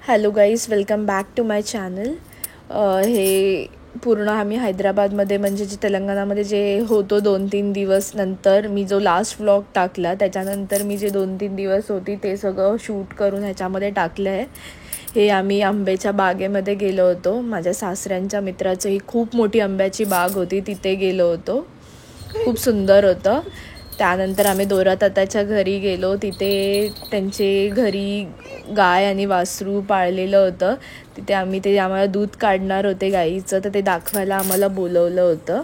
Hello guys, welcome back to my channel. हे पूर्ण आम्ही हैदराबादमध्ये म्हणजे जे तेलंगणामध्ये जे होतो 2-3 दिवस नंतर मी जो लास्ट व्लॉग टाकला त्याच्यानंतर मी जे 2-3 दिवस होती ते सगळं शूट करून ह्याच्यामध्ये टाकलं आहे. हे आम्ही आंब्याच्या बागेमध्ये गेलो होतो. माझ्या सासऱ्यांच्या मित्राचं ही खूप मोठी आंब्याची बाग होती, तिथे गेलो होतो. खूप सुंदर होतं. त्यानंतर आम्ही दोरातात्याच्या घरी गेलो. तिथे त्यांचे घरी गाय आणि वासरू पाळलेलं होतं. तिथे आम्हाला दूध काढणार होते गाईचं, तर ते दाखवायला आम्हाला बोलवलं होतं.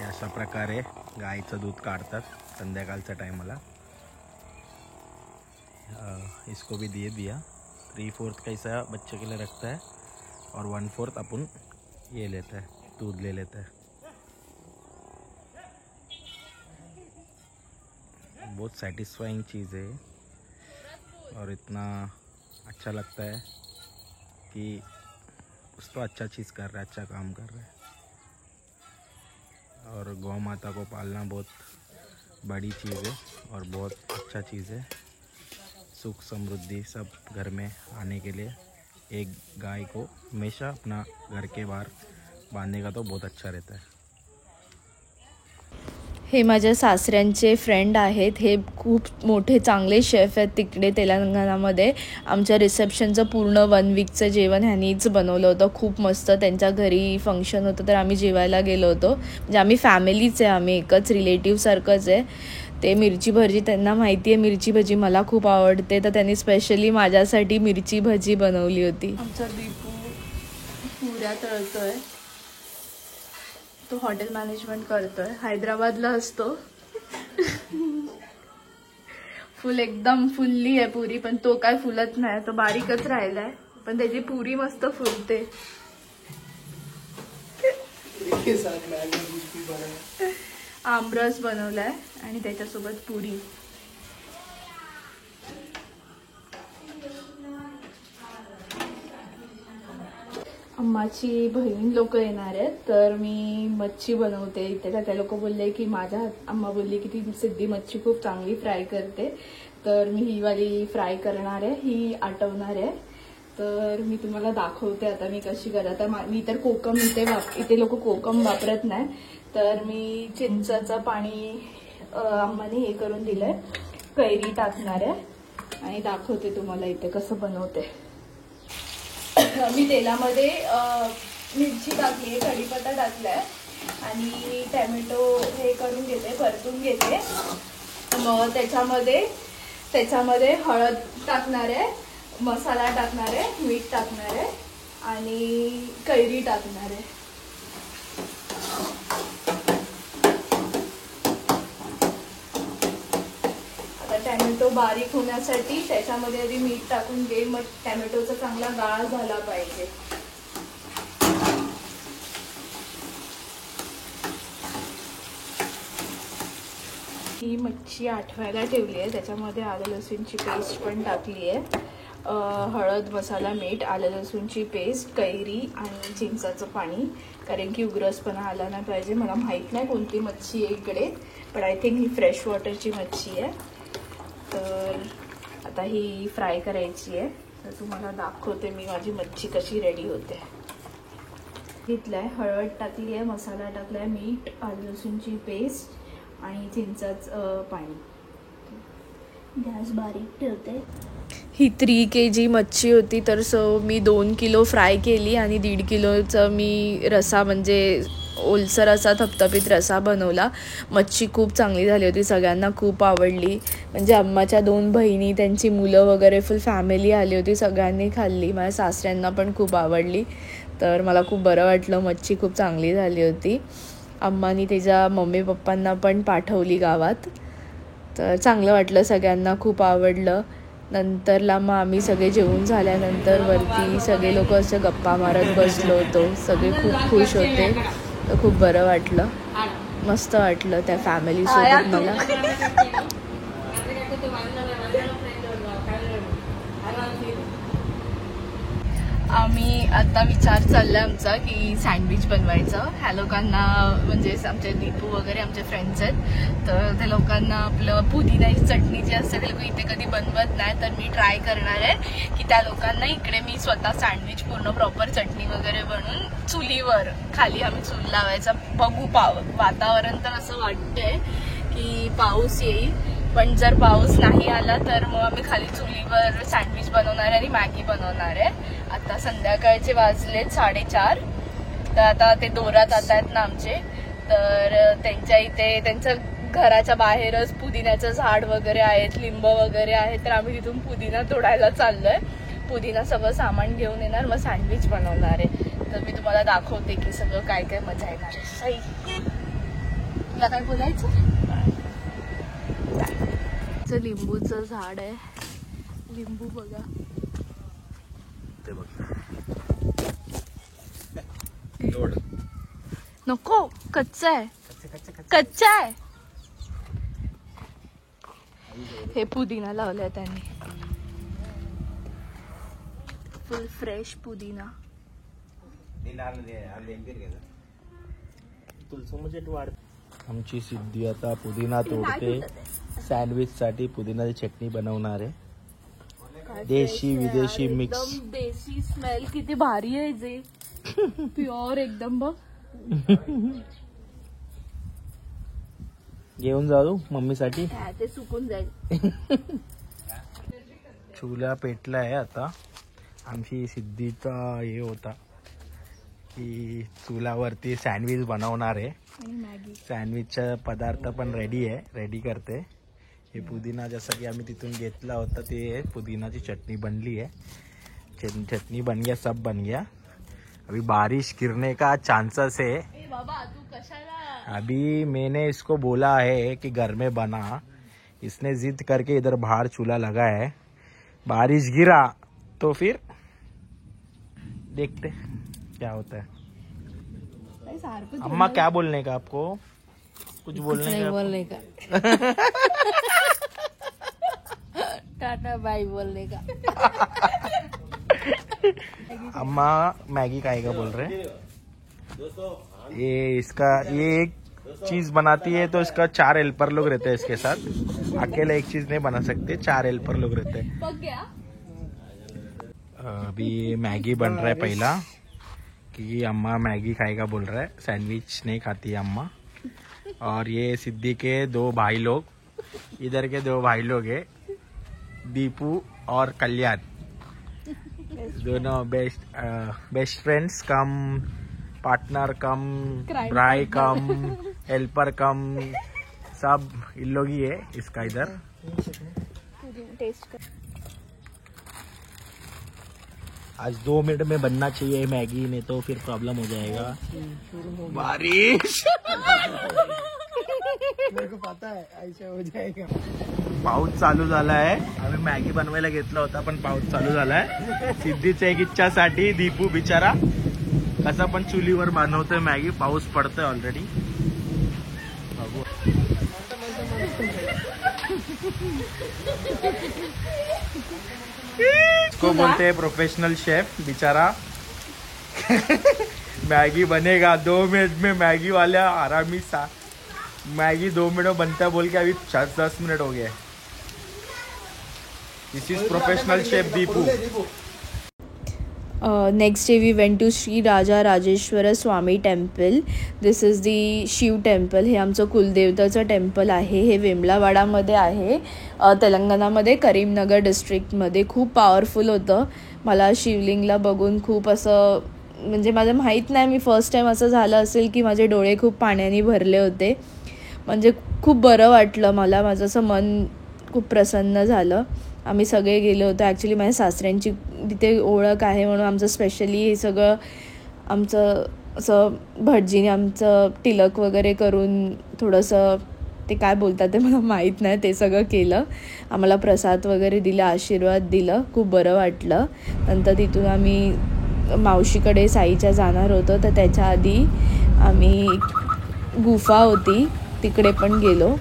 अशा प्रकारे गाईचं दूध काढतात संध्याकाळच्या टाइमला. इसको भी दिया 3/4 कैसा बच्चे के लिए रखता है और 1/4 अपन ये लेता है, दूध ले लेता है. बहुत सेटिस्फाइंग चीज़ है और इतना अच्छा लगता है कि कुछ तो अच्छा चीज़ कर रहा है, अच्छा काम कर रहा है. और गौ माता को पालना बहुत बड़ी चीज़ है और बहुत अच्छा चीज़ है. सुख समृद्धि सब घर में आने के लिए एक गाय को हमेशा अपना घर के बाहर बांधने का तो बहुत अच्छा रहता है. हे माझ्या सासऱ्यांचे फ्रेंड आहेत. हे खूप मोठे चांगले शेफ आहेत तिकडे तेलंगणामध्ये. आमच्या रिसेप्शनचं पूर्ण 1 वीकचं जेवण ह्यांनीच बनवलं होतं. खूप मस्त. त्यांच्या घरी फंक्शन होतं तर आम्ही जेवायला गेलो होतो. म्हणजे आम्ही फॅमिलीच आहे, आम्ही एकच रिलेटिव्हसारखंच आहे. ते मिरची भजी, त्यांना माहिती आहे मिरची भजी मला खूप आवडते, तर त्यांनी स्पेशली माझ्यासाठी मिरची भजी बनवली होती. आमचा दीपू पुऱ्या तळतोय. तो हॉटेल मॅनेजमेंट करतोय, हैदराबादला असतो. एकदम फुलली आहे पुरी, पण तो काय फुलत नाही, तो बारीकच राहिलाय, पण त्याची पुरी मस्त फुलते. आमरस बनवलाय आणि त्याच्यासोबत पुरी. अम्माची बहीण लोक येणार आहेत, तर मी मच्छी बनवते इथे. त्या लोक बोलले की अम्मा बोलली की ती सिद्धी मच्छी खूप चांगली फ्राय करते, तर मी ही वाली फ्राय करणार आहे, ही आटवणार आहे. तर मी तुम्हाला दाखवते आता मी कशी करत. मी तर कोकम इथे लोक कोकम वापरत नाही, तर मी चिंचाचं पाणी अम्माने हे करून दिलंय, कैरी टाकणार आहे आणि दाखवते तुम्हाला इथे कसं बनवते. मी तेलामध्ये मिरची टाकली, कढीपत्ता टाकलाय आणि टॅमॅटो हे करून घेते, परतून घेते. मग त्याच्यामध्ये हळद टाकणार आहे, मसाला टाकणार आहे, मीठ टाकणार आहे आणि कैरी टाकणार आहे. टॅमॅटो बारीक होण्यासाठी त्याच्यामध्ये आधी मीठ टाकून घे, मग टॅमॅटोचा चांगला गाळ झाला पाहिजे. ही मच्छी आठवायला ठेवली आहे, त्याच्यामध्ये आलं लसूणची पेस्ट पण टाकली आहे. हळद, मसाला, मीठ, आलं लसूणची पेस्ट, कैरी आणि चिंचाचं पाणी, कारण की उग्रसपणा आला नाही पाहिजे. मला माहित नाही कोणती मच्छी आहे इकडे, पण आय थिंक ही फ्रेश वॉटरची मच्छी आहे. तर आता ही फ्राय करायची आहे, तर तुम्हाला दाखवते मी माझी मच्छी कशी रेडी होते. घेतलाय, हळद टाकली आहे, मसाला टाकलाय, मीठ, आलं लसूणची पेस्ट आणि चिंचाचं पाणी. गॅस बारीक ठेवते. ही 3 kg मच्छी होती, तर मी 2 किलो फ्राय केली आणि 1.5 किलोचा मी रसा, म्हणजे ओलसर असा थपथपीत रसा बनवला. मच्छी खूप चांगली झाली होती, सगळ्यांना खूप आवडली. म्हणजे अम्माच्या 2 बहिणी, त्यांची मुलं वगैरे फुल फॅमिली आली होती, सगळ्यांनी खाल्ली. माझ्या सासऱ्यांना पण खूप आवडली, तर मला खूप बरं वाटलं. मच्छी खूप चांगली झाली होती. अम्मानी तिच्या मम्मी पप्पांना पण पाठवली गावात, तर चांगलं वाटलं, सगळ्यांना खूप आवडलं. नंतरला मग आम्ही सगळे जेवून झाल्यानंतर वरती सगळे लोक असे गप्पा मारत बसलो होतो. सगळे खूप खुश होते, तर खूप बरं वाटलं, मस्त वाटलं त्या फॅमिलीसोबत मला. आम्ही आता विचार चाललाय आमचा की सँडविच बनवायचं. ह्या लोकांना म्हणजे आमचे दीपू वगैरे आमचे फ्रेंड्स आहेत, तर त्या लोकांना आपलं पुदिन्याची चटणी जी असते ते लोक इथे कधी बनवत नाही, तर मी ट्राय करणार आहे की त्या लोकांना इकडे मी स्वतः सँडविच पूर्ण प्रॉपर चटणी वगैरे बनवून चुलीवर खाली आम्ही चूल लावायचा. बघू वातावरण तर असं वाटतंय की पाऊस येईल, पण जर पाऊस नाही आला तर मग आम्ही खाली चुलीवर सँडविच बनवणार आहे आणि मॅगी बनवणार आहे. आता संध्याकाळचे वाजलेत 4:30, तर आता ते दोरात आता आहेत ना आमचे, तर त्यांच्या इथे त्यांच्या घराच्या बाहेरच पुदिन्याचं झाड वगैरे आहेत, लिंब वगैरे आहेत, तर आम्ही तिथून पुदिना तोडायला चाललोय. पुदिना सगळं सामान घेऊन येणार, मग सँडविच बनवणार आहे. तर मी तुम्हाला दाखवते की सगळं काय काय मजा येणार आहे. सही तुला काय बोलायचं? लिंबूचं झाड आहे, लिंबू बघा ते बघ. नको, कच्चा आहे, कच्चा आहे. हे पुदिना लावलाय त्यांनी, फुल फ्रेश पुदिना. आमची सिद्धी आता पुदिना तोडते, सँडविच साठी पुदिनाची चटणी बनवणार आहे. देशी विदेशी मिक्स. एकदम देशी स्मेल किती भारी आहे, जे प्युअर एकदम. बघ घेऊन जाऊ मम्मीसाठी, ते सुकून जाईल. चुला पेटला आहे आता. आमची सिद्धीचा हे होता की चुलावरती सँडविच बनवणार आहे. सँडविचचा पदार्थ पण रेडी करते. हे पुदिना जसं की आम्ही तिथून घेतला होता, ते पुदिनाची चटनी बनली है. चटनी बन गया, सब बन गया. अभी बारिश गिरने का चांसेस है. अभी मैंने इसको बोला है कि घर में बना, इसने जिद करके इधर बाहर चूल्हा लगा है. बारिश गिरा तो फिर देखते क्या होता है. अम्मा क्या बोलने का आपको? कुछ बोलने का? टाटा बाय बोलने का. अम्मा मैगी खाएगा बोल रहे हैं. ये एक चीज बनाती है तो इसका 4 हेल्पर लोग रहते हैं इसके साथ. अकेले एक चीज नहीं बना सकते, 4 हेल्पर लोग रहते हैं. अभी मैगी बन रहा है पहला, कि अम्मा मैगी खाएगा बोल रहा है, सैंडविच नहीं खाती है अम्मा. और ये सिद्धि के 2 भाई लोग, इधर के 2 भाई लोग है, दीपू और कल्याण. दोनों बेस्ट फ्रेंड्स कम पार्टनर कम ब्राई कम हेल्पर कम, सब इन लोग ही है इसका. इधर टेस्ट कर. आज 2 मिनट में बनना चाहिए मैगी, नहीं तो फिर प्रॉब्लम हो जाएगा. बारिश मेरे को पता है ऐसा हो जाएगा. पाऊस चालू झाला आहे. आम्ही मॅगी बनवायला घेतला होता, पण पाऊस चालू झालाय. सिद्धीच्या एक इच्छासाठी दीपू बिचारा कसा पण चुलीवर बनवतोय मॅगी. पाऊस पडतोय ऑलरेडी. बघू. इसको बोलते हैं प्रोफेशनल शेफ बेचारा. मैगी बनेगा 2 मिनट में. मैगी वाला आरामी सा मैगी 2 मिनट में बनता है बोल के अभी 10 मिनट हो गए. This is professional chef Deepu. Next day we went to Sri Raja Rajeshwara Swami Temple. This is the Shiva temple. हे आमचं कुलदेवताचं टेम्पल आहे. हे वेमलावाडामध्ये आहे, तेलंगणामध्ये करीमनगर डिस्ट्रिक्टमध्ये. खूप पॉवरफुल होतं. मला शिवलिंगला बघून खूप असं म्हणजे माझं माहीत नाही, मी फर्स्ट टाईम असं झालं असेल की माझे डोळे खूप पाण्याने भरले होते. म्हणजे खूप बरं वाटलं मला, माझं असं मन खूप प्रसन्न झालं. आम्ही सगळे गेलो होतो. ॲक्च्युली माझ्या सासऱ्यांची तिथे ओळख आहे म्हणून आमचं स्पेशली हे सगळं आमचं असं भटजीने आमचं तिलक वगैरे करून थोडंसं ते काय बोलतात ते मला माहीत नाही, ते सगळं केलं. आम्हाला प्रसाद वगैरे दिला, आशीर्वाद दिलं. खूप बरं वाटलं. नंतर तिथून आम्ही मावशीकडे साईच्या जाणार होतो, तर त्याच्या आधी आम्ही गुफा होती तिकडे पण गेलो.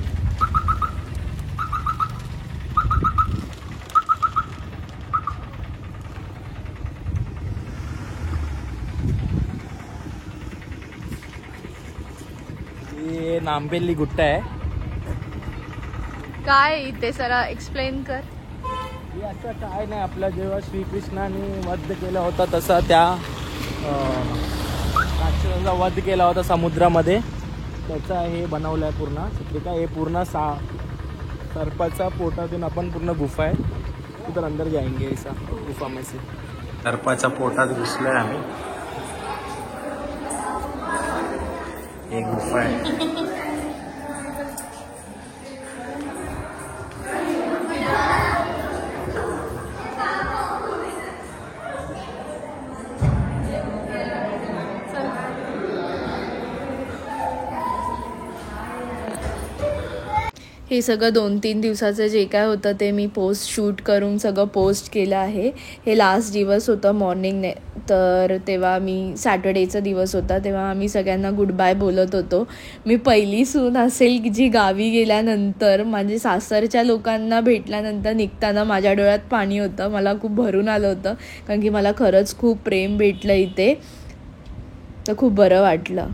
नांबेली गुट्टा आहे. काय इथे जरा एक्सप्लेन कर. हे असं काय नाही, आपला जेव्हा श्रीकृष्णाने वध केला होता तसा त्या राक्षसाचा वध केला होता समुद्रामध्ये, त्याचा हे बनवलं आहे पूर्ण चित्रिका. हे पूर्ण सर्पाचा पोटातून आपण पूर्ण गुफा आहे, उधर अंदर जाएंगे ऐसा गुफा में से. सर्पाच्या पोटात घुसलोय आम्ही. एक गुफा आहे. हे सगळं 2-3 दिवसाचं जे काय होतं ते मी शूट करून सगळं पोस्ट केलं आहे. हे लास्ट दिवस होतं मॉर्निंग तर तेव्हा मी सॅटर्डेचा दिवस होता, तेव्हा आम्ही सगळ्यांना गुड बाय बोलत होतो. मी पहिली सून असेल जी गावी गेल्यानंतर म्हणजे सासरच्या लोकांना भेटल्यानंतर निघताना माझ्या डोळ्यात पाणी होतं. मला खूप भरून आलं होतं कारण की मला खरंच खूप प्रेम भेटलं इथे, तर खूप बरं वाटलं.